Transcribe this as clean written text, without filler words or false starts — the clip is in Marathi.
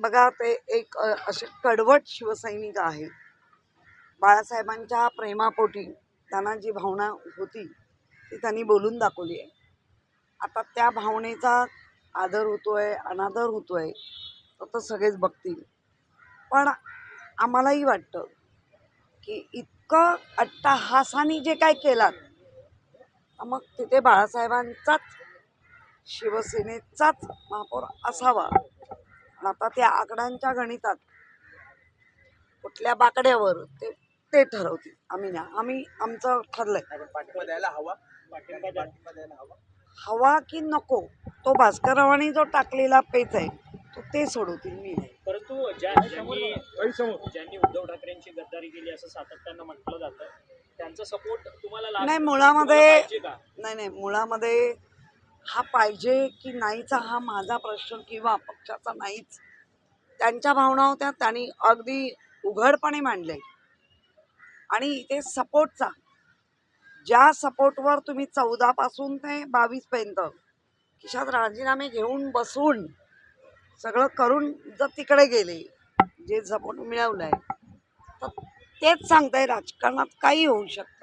बघा ते एक असे कडवट शिवसैनिक आहेत. बाळासाहेबांच्या प्रेमापोटी त्यांना जी भावना होती ती त्यांनी बोलून दाखवली आहे. आता त्या भावनेचा आदर होतोय अनादर होतोय तर सगळेच बघतील. पण आम्हालाही वाटतं की इतकं अट्टहासाने जे काय केलात मग तिथे बाळासाहेबांचाच शिवसेनेचाच महापौर असावा. आता त्या आकड्यांच्या गणितात कुठल्या बाकड्यावर ते ते ठरवतील. आम्ही ना आम्ही आमचं ठरलंय. पाठिंबा द्यायला हवा. हवा की नको तो भास्कररावांनी जो टाकलेला पेच आहे तो ते सोडवतील, मी नाही. परंतु ज्यांनी उद्धव ठाकरेंची गद्दारी केली असं सातत्यानं म्हटलं जातं, त्यांचा सपोर्ट तुम्हाला नाही मुळामध्ये पाहिजे का? नाही मुळामध्ये हा पाहिजे की नाहीचा हा माझा प्रश्न किंवा पक्षाचा नाहीच. त्यांच्या भावना होत्या, त्यांनी अगदी उघडपणे मांडले. आणि इथे सपोर्टचा ज्या सपोर्टवर तुम्ही 14 पासून ते 22 पर्यंत खिशात राजीनामे घेऊन बसून सगळं करून जर तिकडे गेले जे सपोर्ट मिळवलंय तर तेच सांगताय राजकारणात काही होऊ शकतं.